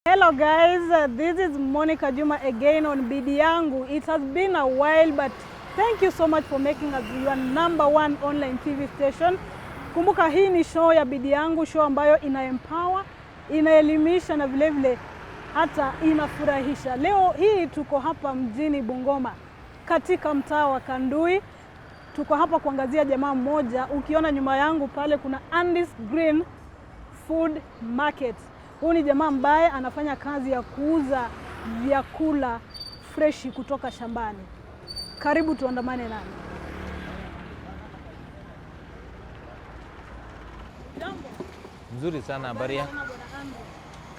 Hello guys, this is Monica Juma again on Bidi Yangu. It has been a while, but thank you so much for making us your #1 online TV station. Kumbuka hii ni show ya Bidi Yangu, show ambayo ina-empower, inaelimisha na vile vile hata inafurahisha. Leo hii tuko hapa mjini Bungoma katika mtaa wa Kandui. Tuko hapa kuangazia jamaa mmoja. Ukiona nyuma yangu pale kuna Andy's Green Food Market. Huyu ni jamaa ambaye anafanya kazi ya kuuza vyakula freshi kutoka shambani. Karibu tuandamane nami. Jambo. Mzuri sana, habari yako?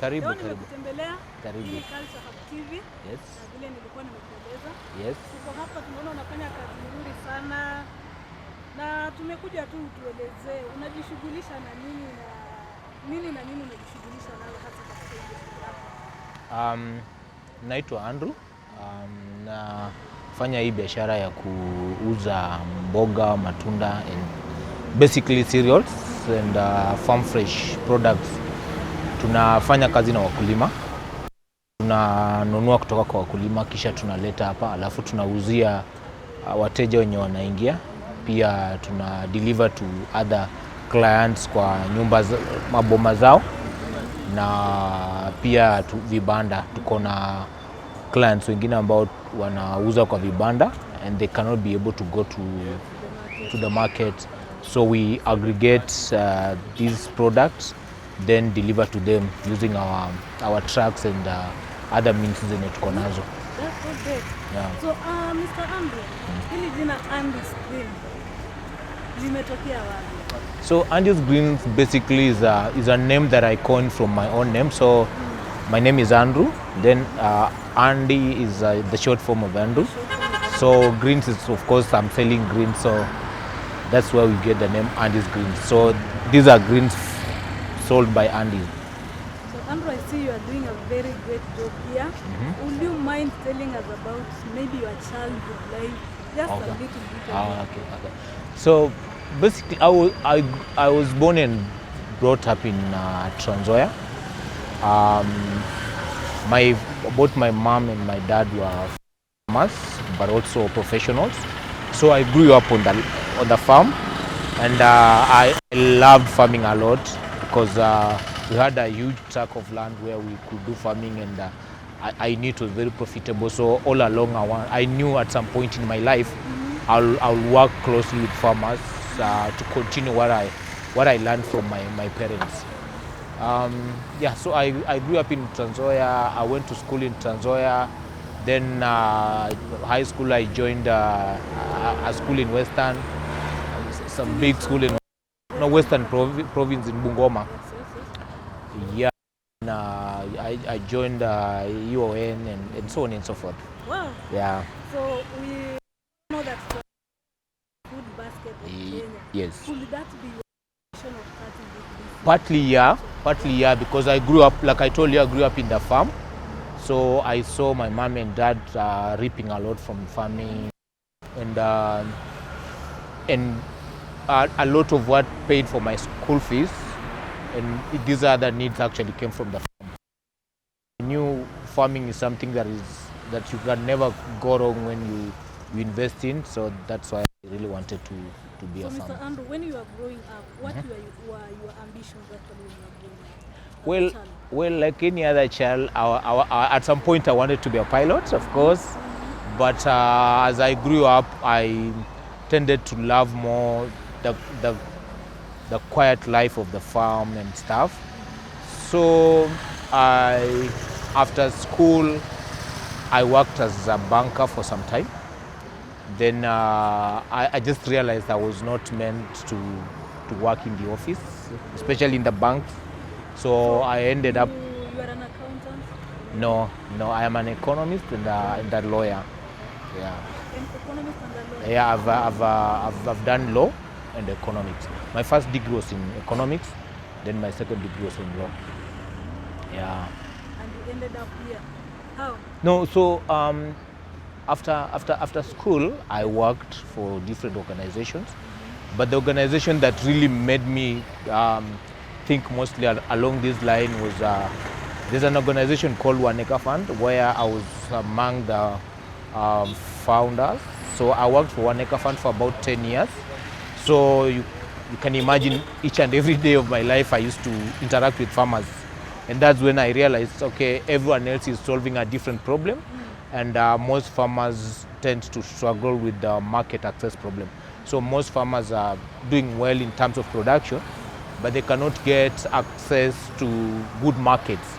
Karibu, karibu. Kutembelea. Karibu. Hii Culture Hub TV. Yes. Na vile nilikuwa nimekueleza. Yes. Tuko hapa tunaona unafanya kazi nzuri sana. Na tumekuja tu tuelezee unajishughulisha na nini na nini unajishughulisha nayo hasa katika hii biashara? Naitwa Andrew. Nafanya hii biashara ya kuuza mboga, matunda and basically cereals and farm fresh products. Tunafanya kazi na wakulima. Tunanunua kutoka kwa wakulima kisha tunaleta hapa, alafu tunauzia wateja wenye wanaingia. Pia tuna deliver to other clients kwa nyumba maboma zao, na pia vibanda. Tuko na clients wengine ambao wanauza kwa vibanda and they cannot be able to go to the market, so we aggregate these products then deliver to them using our trucks and other means zenye tuko nazo. That's so great. Yeah. So Mr. Andrew, hili jina Andy's Green limetokea wapi? So Andy's Green basically is a name that I coined from my own name. So my name is Andrew. Then Andy is the short form of Andrew. So greens is, of course, I'm selling greens, so that's where we get the name Andy's Greens. So these are greens sold by Andy. So Andrew, I see you are doing a very great job here. Would you mind telling us about maybe your childhood life? Just a little bit. Okay. So basically, I was born and brought up in Trans Nzoia. Both my mom and my dad were farmers, but also professionals. So I grew up on the farm, and I loved farming a lot because we had a huge tract of land where we could do farming, and I knew it was very profitable. So all along, I knew at some point in my life, I'll work closely with farmers to continue what I learned from my parents. So I grew up in Trans Nzoia. I went to school in Trans Nzoia. Then high school, I joined a school in Western, some big school in Western province in Bungoma. Yeah, and I joined UON and so on and so forth. Wow. Yeah. So we know that food basket of Kenya. Yes. Could that be your passion of starting this? Partly yeah, because I grew up, like I told you, I grew up in the farm. So I saw my mom and dad reaping a lot from farming, and a lot of what paid for my school fees and these other needs actually came from the farm. I knew farming is something that you can never go wrong when you invest in, so that's why I really wanted to be a farmer. So Mr. Andrew, when you were growing up, what were your ambitions actually when you were growing up? Well, like any other child, at some point I wanted to be a pilot, of course, but as I grew up, I tended to love more the quiet life of the farm and stuff. So after school, I worked as a banker for some time. Then I just realized I was not meant to work in the office, especially in the bank. So I ended up. You are an accountant? No, I am an economist and a lawyer. Yeah. An economist and a lawyer? Yeah, I've done law and economics. My first degree was in economics, then my second degree was in law. Yeah. And you ended up here? How? No, so after school, I worked for different organizations, but the organization that really made me think mostly along this line was There's an organization called One Acre Fund where I was among the founders. So I worked for One Acre Fund for about 10 years. So you can imagine each and every day of my life I used to interact with farmers. And that's when I realized, okay, everyone else is solving a different problem. And most farmers tend to struggle with the market access problem. So most farmers are doing well in terms of production, but they cannot get access to good markets.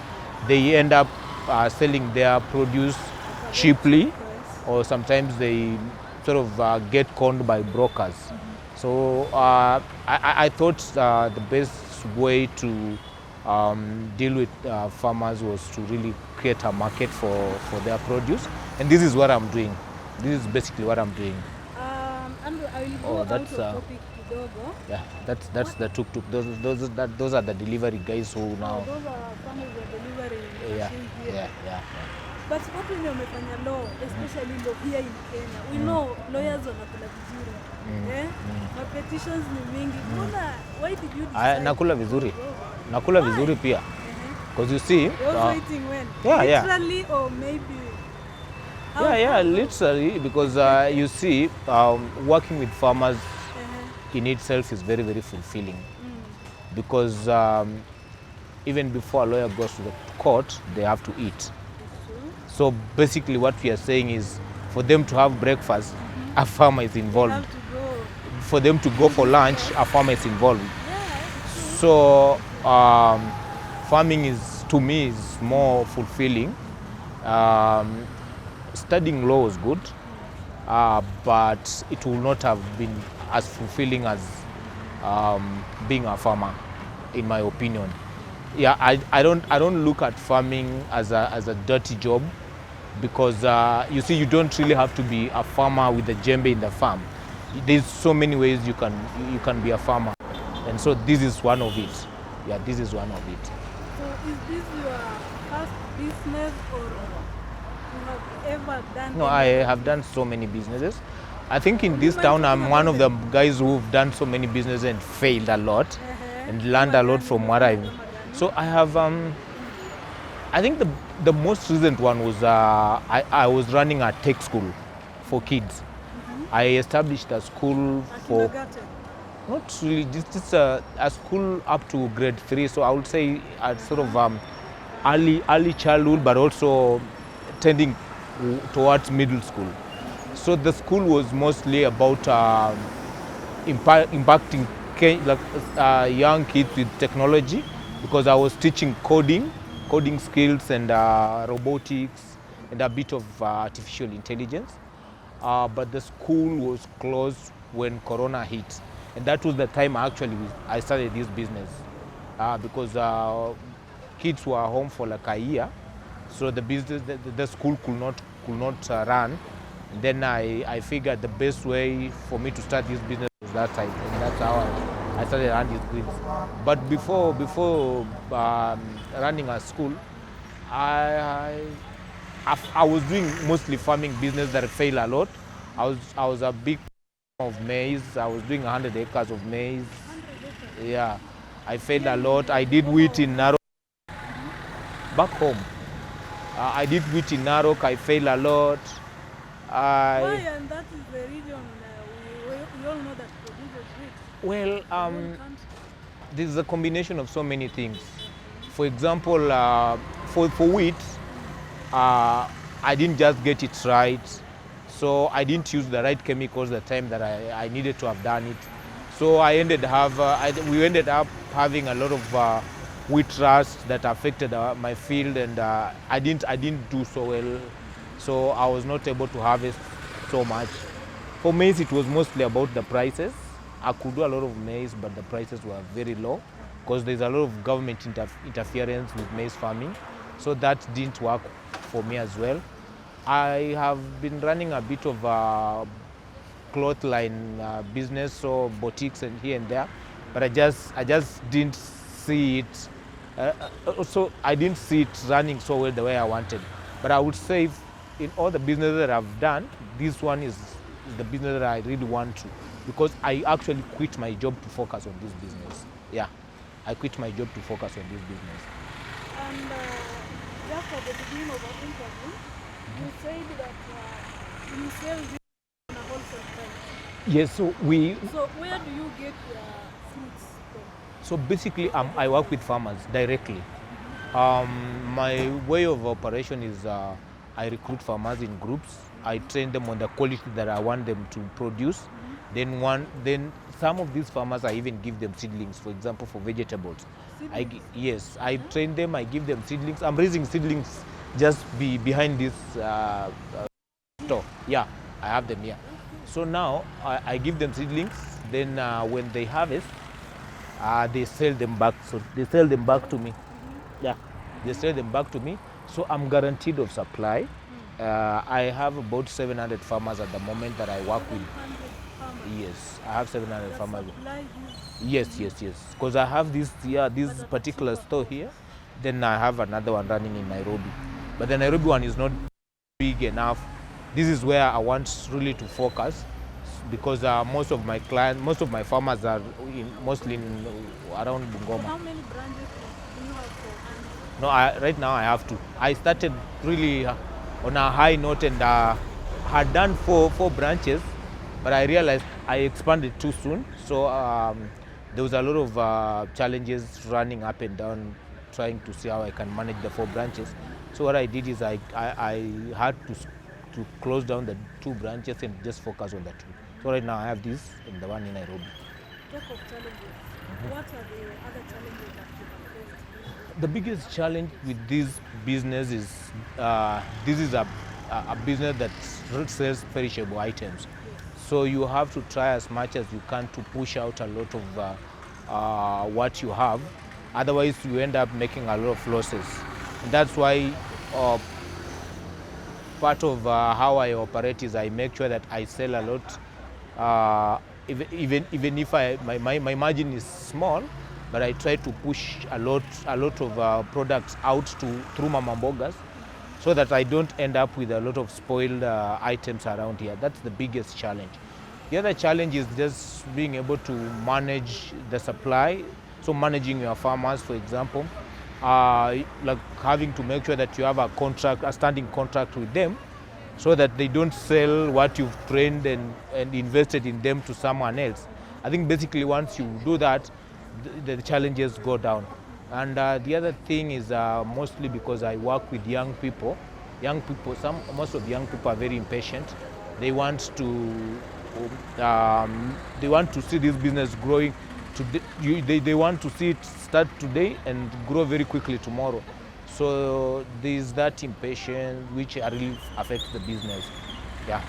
They end up selling their produce cheaply, or sometimes they sort of get conned by brokers. So I thought the best way to deal with farmers was to really create a market for their produce, and this is what I'm doing. This is basically what I'm doing. Andrew, I will go out of topic kidogo. Yeah, that's the tuk-tuk. Those are the delivery guys who now. Those are some of the delivery Yeah, machines here. yeah. But what wenye wamefanya law, especially law here in Kenya, we know lawyers wanakula vizuri. Ma petitions ni mingi. Why did you decide? Nakula vizuri. Nakula vizuri pia. Because you see, I was waiting when? Yeah. Literally or maybe? Literally, because you see, working with farmers in itself is very, very fulfilling. Because even before a lawyer goes to the court, they have to eat. So basically what we are saying is, for them to have breakfast, a farmer is involved. Have to go. For them to go for lunch, a farmer is involved. So farming is, to me, is more fulfilling. Studying law was good, but it will not have been as fulfilling as being a farmer, in my opinion. Yeah, I don't look at farming as a dirty job, because you see, you don't really have to be a farmer with a djembe in the farm. There's so many ways you can be a farmer, and so this is one of it. Yeah, this is one of it. So is this your first business, or you have ever done? No, I have done so many businesses. I think in this town I'm one of the guys who've done so many businesses and failed a lot and learned a lot from what I've. So I have. I think the most recent one was I was running a tech school for kids. I established a school for. Not really. This is a school up to grade 3. So I would say a sort of early childhood, but also tending towards middle school. So the school was mostly about impacting young kids with technology, because I was teaching coding skills and robotics and a bit of artificial intelligence. But the school was closed when Corona hit. And that was the time I started this business, because kids were home for like a year, so the school could not run. And then I figured the best way for me to start this business was that time, and that's how I started running this business. But before running a school, I was doing mostly farming business that failed a lot. I was a big of maize. I was doing 100 acres of maize. Yeah, I failed a lot. I did wheat in Narok. Back home, I did wheat in Narok. I failed a lot. Why? And that is the region we all know that produces wheat. Well, this is a combination of so many things. For example, for wheat, I didn't just get it right. So I didn't use the right chemicals the time that I needed to have done it. So we ended up having a lot of wheat rust that affected my field, and I didn't do so well. So I was not able to harvest so much. For maize, it was mostly about the prices. I could do a lot of maize, but the prices were very low, because there's a lot of government interference with maize farming. So that didn't work for me as well. I have been running a bit of a cloth line business, so boutiques and here and there, but I just didn't see it. So I didn't see it running so well the way I wanted. But I would say, in all the businesses that I've done, this one is the business that I really want to, because I actually quit my job to focus on this business. Yeah, I quit my job to focus on this business. And just at the beginning of our interview, you said that you sell this on a wholesale price. Yes, so So where do you get your fruits from? so basically I work with farmers directly. My way of operation is I recruit farmers in groups. I train them on the quality that I want them to produce. Then some of these farmers I even give them seedlings, for example, for vegetables. Seedlings? Yes, I train them. I give them seedlings. I'm raising seedlings just behind this store. Yeah, I have them here. So now I give them seedlings. Then when they harvest, they sell them back. So they sell them back to me. Yeah, they sell them back to me. So I'm guaranteed of supply. I have about 700 farmers at the moment that I work with. 100 farmers. Yes, I have 700 That farmers. supply you. Yes. Because I have this particular store here. Then I have another one running in Nairobi. But the Nairobi one is not big enough. This is where I want really to focus because most of my farmers are mostly around Bungoma. How many branches do you have for hand? No, right now I have to. I started really on a high note and had done four branches, but I realized I expanded too soon. So there was a lot of challenges running up and down, trying to see how I can manage the 4 branches. So what I did is I had to close down the 2 branches and just focus on the 2. So right now I have this and the one in Nairobi. Talk of challenges. What are the other challenges that you have faced? The biggest challenge with this business is this is a business that sells perishable items. So you have to try as much as you can to push out a lot of what you have. Otherwise, you end up making a lot of losses. And that's why part of how I operate is I make sure that I sell a lot. Even if my margin is small, but I try to push a lot of products out through Mama Mbogas, so that I don't end up with a lot of spoiled items around here. That's the biggest challenge. The other challenge is just being able to manage the supply. So managing your farmers, for example, like having to make sure that you have a standing contract with them, so that they don't sell what you've trained and invested in them to someone else. I think basically once you do that, the challenges go down. And the other thing is mostly because I work with young people. Most of young people are very impatient. They want to see this business growing. They want to see it start today and grow very quickly tomorrow. So there's that impatience which really affects the business. Yeah.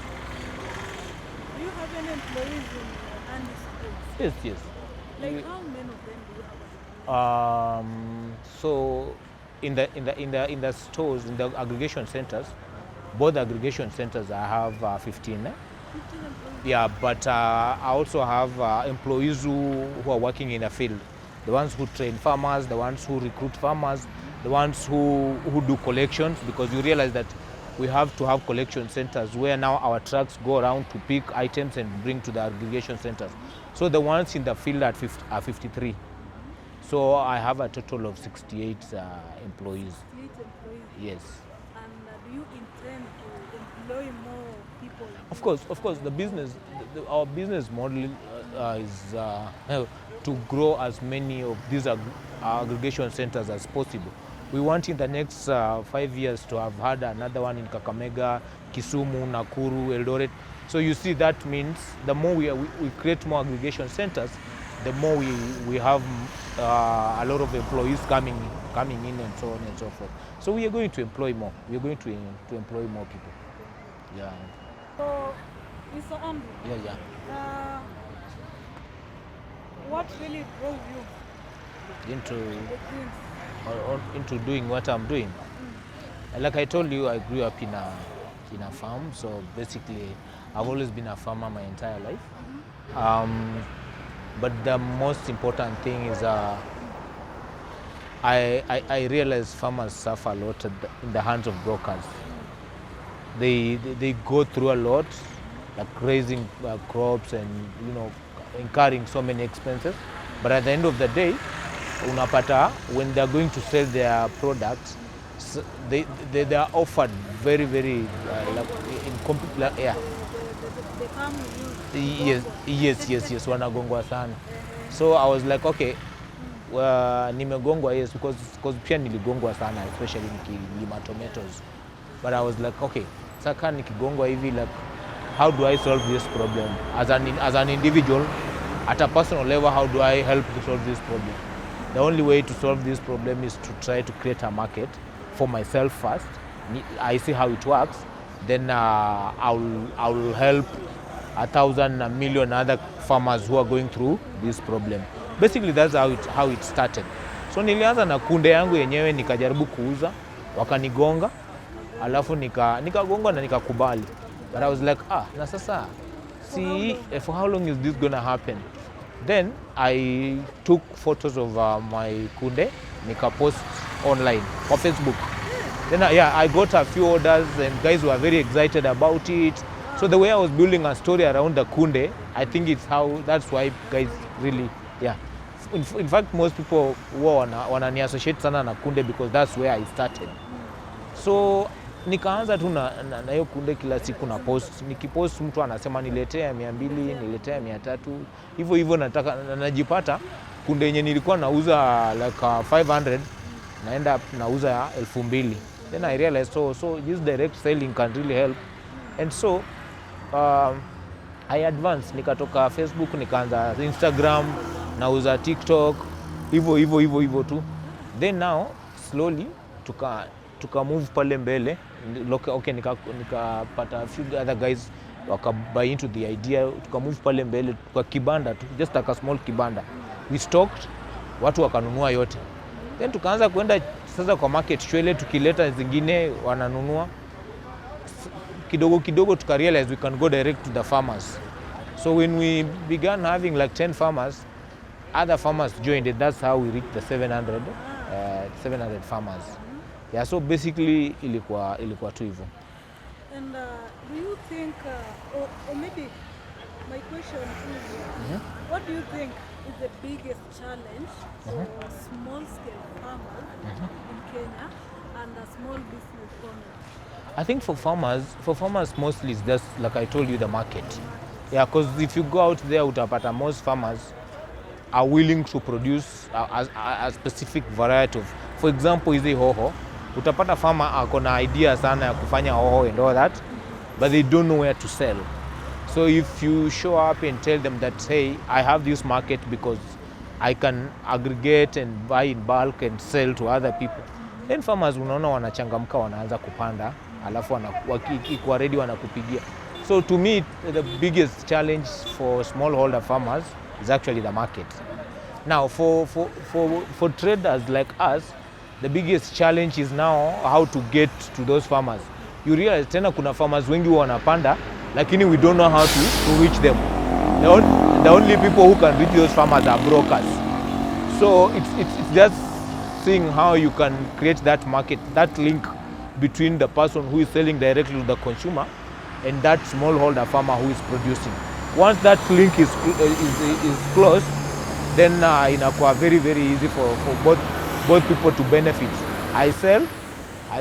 Do you have any employees in Andy's schools? Yes. Like how many of them do you have? So in the stores, in the aggregation centers, both aggregation centers I have 15. 15 employees. Yeah, but I also have employees who are working in the field. The ones who train farmers, the ones who recruit farmers, the ones who do collections, because you realize that we have to have collection centers where now our trucks go around to pick items and bring to the aggregation centers. So the ones in the field are 53. So I have a total of 68 employees. 68 employees. Yes. And do you intend to employ more people? Of course, our business model is to grow as many of these aggregation centers as possible. We want in the next 5 years to have had another one in Kakamega, Kisumu, Nakuru, Eldoret. So you see, that means the more we create more aggregation centers, the more we have a lot of employees coming in and so on and so forth. So we are going to employ more. We are going to employ more people. Yeah. So, Mr. Andrew, Yeah. what really drove you Into the dreams? into doing what I'm doing. Like I told you, I grew up in a farm. So basically, I've always been a farmer my entire life. But the most important thing is I realize farmers suffer a lot in the hands of brokers. They go through a lot, like raising crops and incurring so many expenses. But at the end of the day, unapata when they are going to sell their products, they are offered very like yeah. They come with Yes, wanagongwa sana. So I was like, okay, nimegongwa, yes, because pia niligongwa sana, especially nikilima tomatoes. But I was like, okay, saka nikigongwa hivi, like, how do I solve this problem? As an individual, at a personal level, how do I help to solve this problem? The only way to solve this problem is to try to create a market for myself first. I see how it works. Then I will help 1,000, a million other farmers who are going through this problem. Basically, that's how it started. So nilianza na kunde yangu yenyewe, nikajaribu kuuza, wakanigonga, alafu nikagongwa na nikakubali. But I was like, na sasa, see, for how long is this gonna happen? Then I took photos of my kunde, nika-post online on Facebook. Then I got a few orders and guys were very excited about it. So the way I was building a story around the kunde, I think that's why guys really, yeah. In fact, most people wanani associate sana na kunde because that's where I started. So nikaanza tu na hiyo kunde, kila siku na post. Nikipost mtu anasema niletea 200, niletea 300. Hivyo najipata kunde yenye nilikuwa nauza like 500 naenda nauza 2,000. Then I realized so this direct selling can really help. And so I advanced, nikatoka Facebook nikaanza Instagram, nauza TikTok, hivyo tu. Then now slowly tuka move pale mbele. Okay, nikapata a few other guys wakabuy into the idea, tuka move pale mbele kwa kibanda tu, just like a small kibanda. We stocked, watu wakanunua yote. Then tukaanza kwenda sasa kwa market shwele, tukileta zingine wananunua. Kidogo tuka realize we can go direct to the farmers. So when we began having like 10 farmers, other farmers joined it. That's how we reached the 700 farmers. Yeah, so basically ilikuwa tu hivyo. And do you think, or maybe my question is, what do you think is the biggest challenge for small-scale farmers in Kenya and a small business owner? I think for farmers mostly it's just like I told you, the market. Yeah, because if you go out there, utapata most farmers are willing to produce a specific variety of, for example, hizi hoho. Utapata farmer ako na idea sana ya kufanya hoho and all that, but they don't know where to sell. So if you show up and tell them that, hey, I have this market because I can aggregate and buy in bulk and sell to other people, then farmers unaona wanachangamka, wanaanza kupanda, alafu wakikuwa ready wanakupigia. So to me, the biggest challenge for smallholder farmers is actually the market. Now for traders like us, the biggest challenge is now how to get to those farmers. You realize tena kuna farmers wengi wanapanda, lakini we don't know how to reach them. The only people who can reach those farmers are brokers. So it's just seeing how you can create that market, that link between the person who is selling directly to the consumer and that smallholder farmer who is producing. Once that link is closed, then inakuwa very easy for both people to benefit. I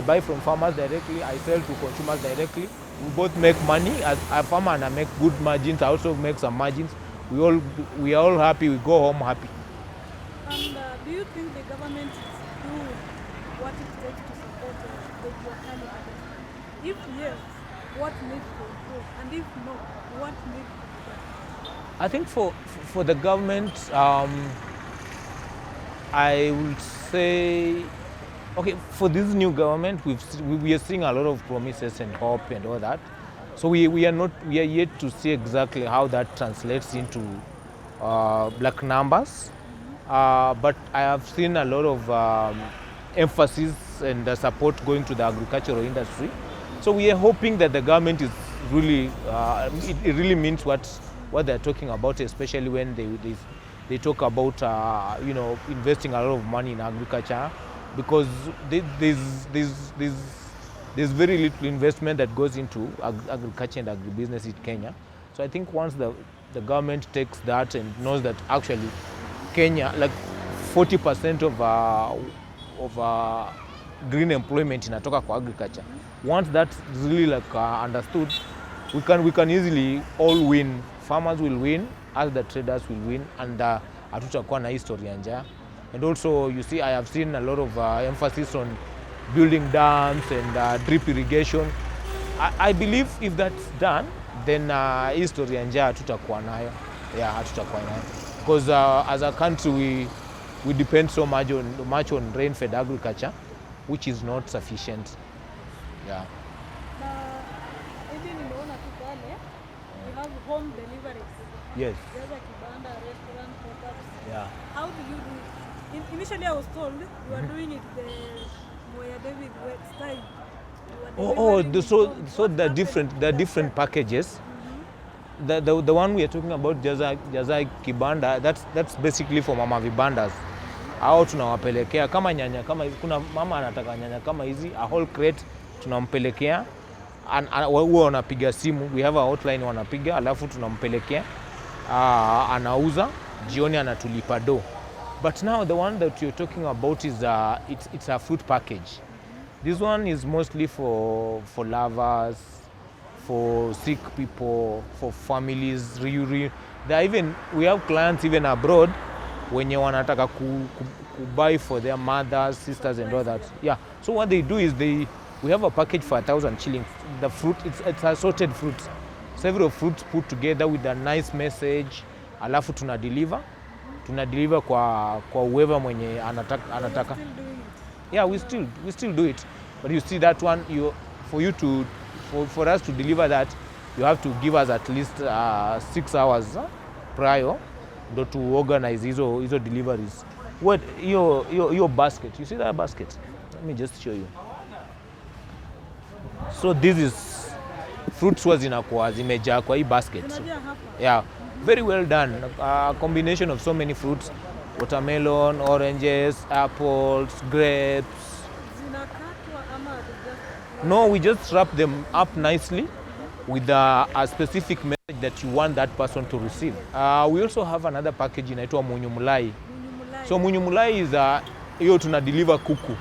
buy from farmers directly, I sell to consumers directly. We both make money. As a farmer, and I make good margins, I also make some margins. We are all happy, we go home happy. And do you think the government is doing what it takes to support the Bungoma? If yes, what needs to improve? And if no, what needs to be done? I think for the government, I would say, okay, for this new government, we are seeing a lot of promises and hope and all that. So we are yet to see exactly how that translates into black numbers. But I have seen a lot of emphasis and support going to the agricultural industry. So we are hoping that the government is really, it really means what they're talking about, especially when they talk about investing a lot of money in agriculture, because there's very little investment that goes into agriculture and agribusiness in Kenya. So I think once the government takes that and knows that actually Kenya, like 40% of green employment inatoka kwa agriculture. Once that's really like understood, we can easily all win. Farmers will win, as the traders will win, and hatutakuwa na history ya njaa. And also, you see, I have seen a lot of emphasis on building dams and drip irrigation. I believe if that's done, then history ya njaa hatutakuwa nayo. Yeah, hatutakuwa nayo. Because as a country, we depend so much on rain-fed agriculture, which is not sufficient. Yeah. Even nimeona tu pale, we have home deliveries. Yes. There's a kibanda, restaurant, pop-ups. Yeah. How do you do it? Initially, I was told you are doing it the Moya David style. So the different packages. The one we are talking about, Jaza Kibanda, that's basically for mama vibandas. Au tunawapelekea kama nyanya, kama kuna mama anataka nyanya kama hizi, a whole crate tunampelekea, huwa wanapiga simu, we have a hotline wanapiga, alafu tunampelekea, anauza, jioni anatulipa do. But now the one that you're talking about is it's a fruit package. This one is mostly for lovers, for sick people, for families. We have clients even abroad wenye wanataka buy for their mothers, sisters and all that. Yeah. So what they do is we have a package for 1,000 shillings. The fruit, it's assorted fruits. Several fruits put together with a nice message. Alafu tuna deliver kwa whoever mwenye anataka. Yeah, we still do it. But you see that one, for us to deliver that, you have to give us at least 6 hours prior to organize hizo deliveries. What your basket? You see that basket? Let me just show you. So this is fruits zinakuwa zimejaa kwa hii basket. So, yeah, very well done. A combination of so many fruits: watermelon, oranges, apples, grapes. No, we just wrap them up nicely with a specific message that you want that person to receive. We also have another package inaitwa munyumulai. So munyumulai is hiyo tuna deliver kuku.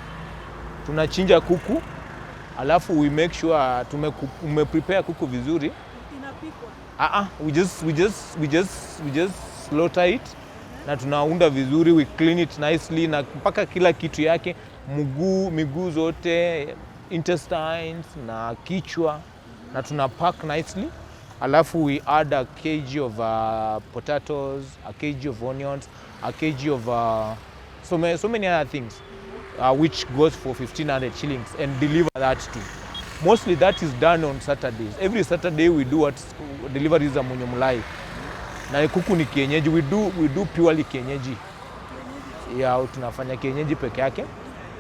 Tunachinja kuku, alafu we make sure prepare kuku vizuri. Inapikwa. We just slaughter it. Na tunaunda vizuri, we clean it nicely na mpaka kila kitu yake, miguu zote, intestines na kichwa, na tuna pack nicely. Alafu we add a kg of potatoes, a kg of onions, a kg of so many other things, which goes for 1,500 shillings, and deliver that too. Mostly that is done on Saturdays. Every Saturday we do deliveries za munyumulai. Na kuku ni kienyeji, we do purely kienyeji. Yeah, tunafanya kienyeji peke yake.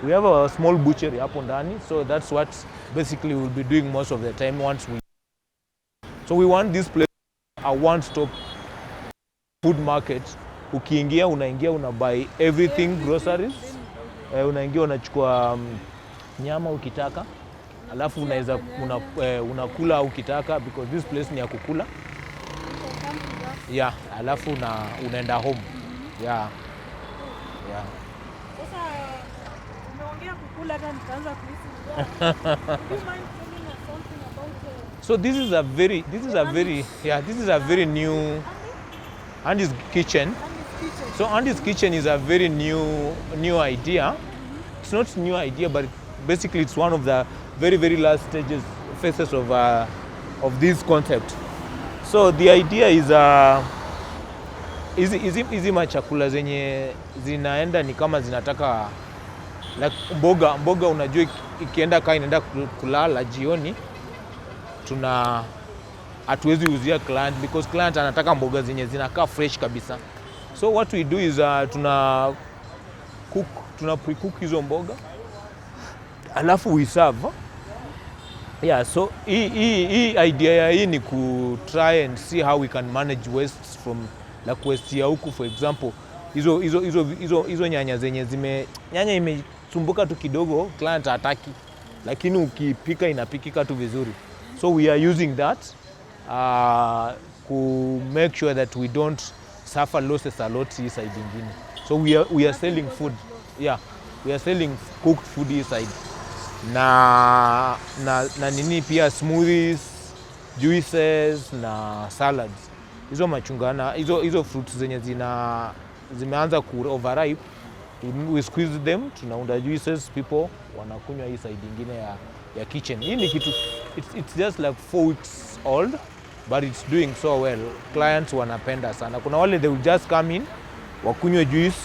We have a small butchery hapo ndani, so that's what basically we'll be doing most of the time So we want this place a one-stop food market. Ukiingia una buy everything, groceries. Unaingia unachukua nyama ukitaka. Alafu unakula ukitaka, because this place ni ya kukula. Yeah, alafu unaenda home. Yeah. Yeah. Sasa umeongea kukula hata nikaanza kuhisi. Do you mind telling us something about So this is a very new Andy's kitchen. So Andy's kitchen is a very new idea. It's not new idea, but basically it's one of the very last phases of this concept. So the idea is hizi machakula zenye zinaenda ni kama zinataka like mboga unajua ikienda kaa inaenda kulala jioni, hatuwezi uzia client because client anataka mboga zenye zinakaa fresh kabisa. So what we do is tuna pre-cook hizo mboga, alafu we serve. Yeah, so hii idea hii ni ku try and see how we can manage waste from like waste ya huku. For example, hizo nyanya zenye nyanya imesumbuka tu kidogo, client hataki, lakini ukipika inapikika tu vizuri. So we are using that to make sure that we don't suffer losses a lot hii side nyingine. So we are Nothing selling goes food. at loss. Yeah, we are selling cooked food inside. Na nini pia smoothies, juices na salads. Hizo machungwa na hizo fruits zenye zimeanza ku overripe, we squeeze them, tunaunda juices, people wanakunywa hii side ingine ya kitchen. Hii ni kitu, it's just like 4 weeks old, but it's doing so well. Clients wanapenda sana. Kuna wale they will just come in, wakunywe juice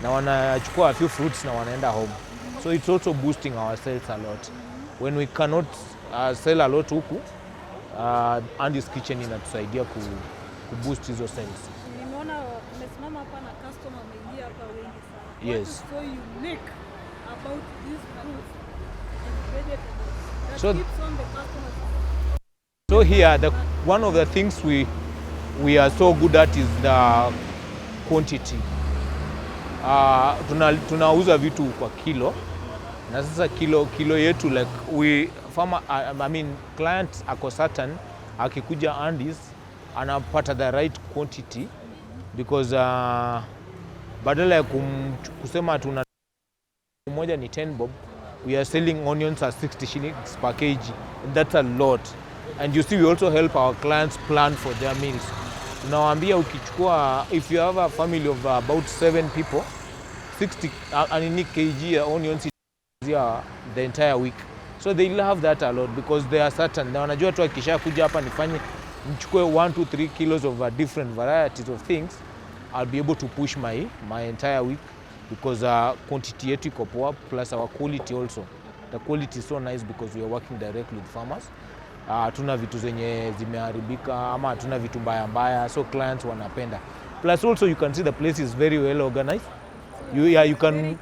na wanachukua a few fruits na wanaenda home. So it's also boosting our sales a lot. When we cannot sell a lot huku, Andy's Kitchen inatusaidia ku boost hizo sales. Nimeona umesimama hapa na customer wameingia hapa wengi sana. Yes. What is so unique about these fruits and vegetables that So keeps on the customers? So here, one of the things we are so good at is the quantity. Tunauza vitu kwa kilo, na sasa kilo yetu like client ako certain akikuja Andy's anapata the right quantity because badala ya kusema tuna moja ni 10 bob, we are selling onions at 60 shillings per kg, and that's a lot. And you see, we also help our clients plan for their meals. Tunawaambia ukichukua, if you have a family of about 7 people, 60 kg onions is the entire week. So they love that a lot because they are certain. Na wanajua tu akisha kuja hapa nichukue 1 to 3 kilos of different varieties of things, I'll be able to push my entire week because quantity yetu iko poa, plus our quality also. The quality is so nice because we are working directly with farmers. Tuna vitu zenye zimeharibika ama tuna vitu mbaya, so clients wanapenda. Plus also you can see the place is very well organized. You can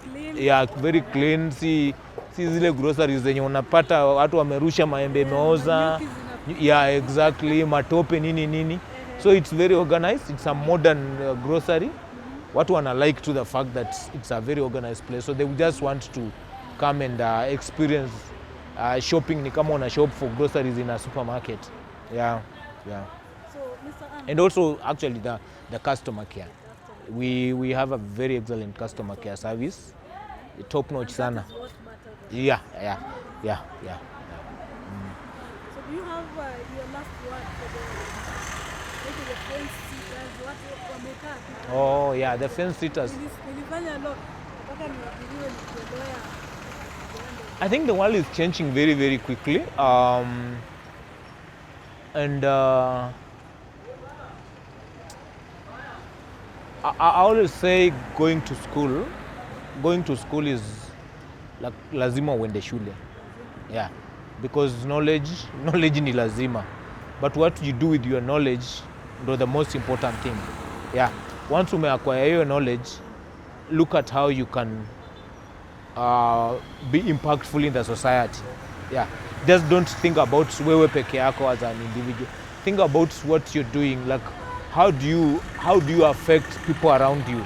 very clean. Si zile groceries zenye unapata watu wamerusha maembe meoza. Yeah, exactly, matope nini. So it's very organized. It's a modern grocery. Watu wana like to the fact that it's a very organized place. So they just want to come and experience shopping ni kama una shop for groceries in a supermarket. Yeah. So, Mr. Andy, And also actually the customer care. We have a very excellent customer care service. Top notch sana. that is what matters. Yeah. So do you have your last word for the fence sitters? Watu wamekaa tu. Oh yeah, the fence sitters. Nilifanya lot. Nataka niwaambie nikiendelea. I think the world is changing very, very quickly. I always say going to school is like lazima uende shule. Yeah, because knowledge ni lazima. But what you do with your knowledge is the most important thing. Yeah, once you acquire your knowledge, look at how you can be impactful in the society. Yeah, just don't think about wewe peke yako as an individual. Think about what you're doing, like how do you affect people around you.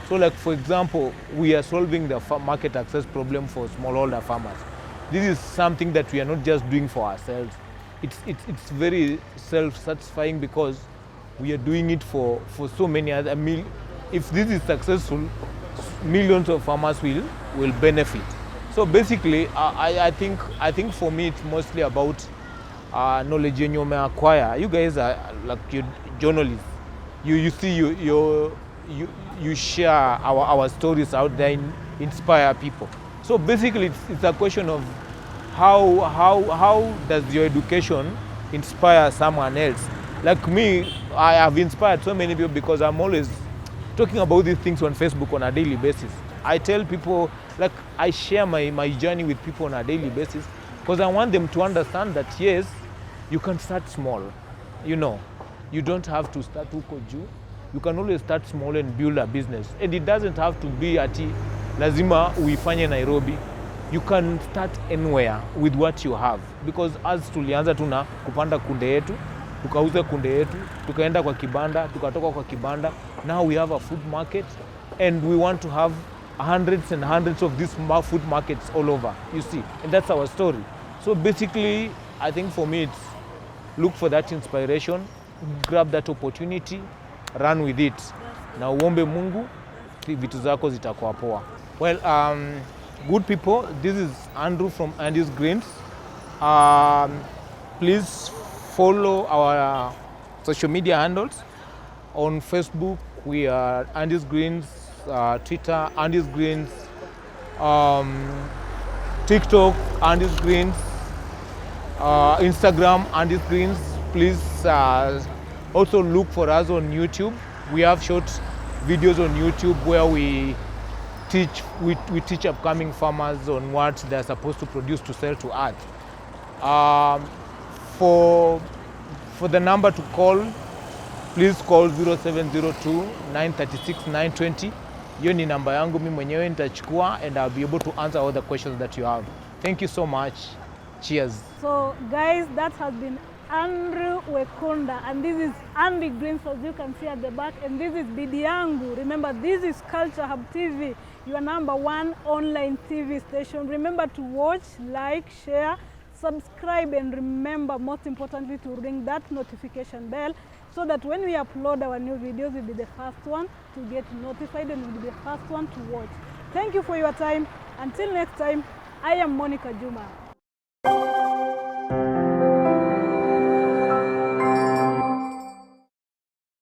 So like for example, we are solving the market access problem for smallholder farmers. This is something that we are not just doing for ourselves. It's very self-satisfying because we are doing it for so many other if this is successful, millions of farmers will benefit. So basically, I think for me it's mostly about knowledge you may acquire. You guys are like journalists. You see you share our stories out there and inspire people. So basically, it's a question of how does your education inspire someone else? Like me, I have inspired so many people because I'm always talking about these things on Facebook on a daily basis. I tell people, like I share my journey with people on a daily basis because I want them to understand that yes, you can start small. You don't have to start huko juu. You can always start small and build a business. And it doesn't have to be ati lazima uifanye Nairobi. You can start anywhere with what you have. Because as tulianza tuna kupanda kunde yetu, tukauza kunde yetu, tukaenda kwa kibanda, tukatoka kwa kibanda. Now we have a food market and we want to have hundreds and hundreds of these food markets all over, you see. And that's our story. So basically, I think for me it's look for that inspiration, grab that opportunity, run with it. Na uombe Mungu vitu zako zitakuwa poa. Well, good people, this is Andrew from Andy's Greens. Please follow our social media handles. On Facebook, we are Andy's Greens, Twitter, Andy's Greens, TikTok, Andy's Greens, Instagram, Andy's Greens. Please also look for us on YouTube. We have short videos on YouTube where we teach upcoming farmers on what they're supposed to produce to sell to us. For the number to call, please call 0702 936 920. Hiyo ni namba yangu mimi mwenyewe nitachukua, and I'll be able to answer all the questions that you have. Thank you so much. Cheers. So guys, that has been Andrew Wekunda, and this is Andy Greens, as you can see at the back, and this is Bidi Yangu. Remember, this is Culture Hub TV, your #1 online TV station. Remember to watch, like, share, subscribe, and remember, most importantly, to ring that notification bell so that when we upload our new videos, you'll be the first one to get notified and you'll be the first one to watch. Thank you for your time. Until next time, I am Monica Juma.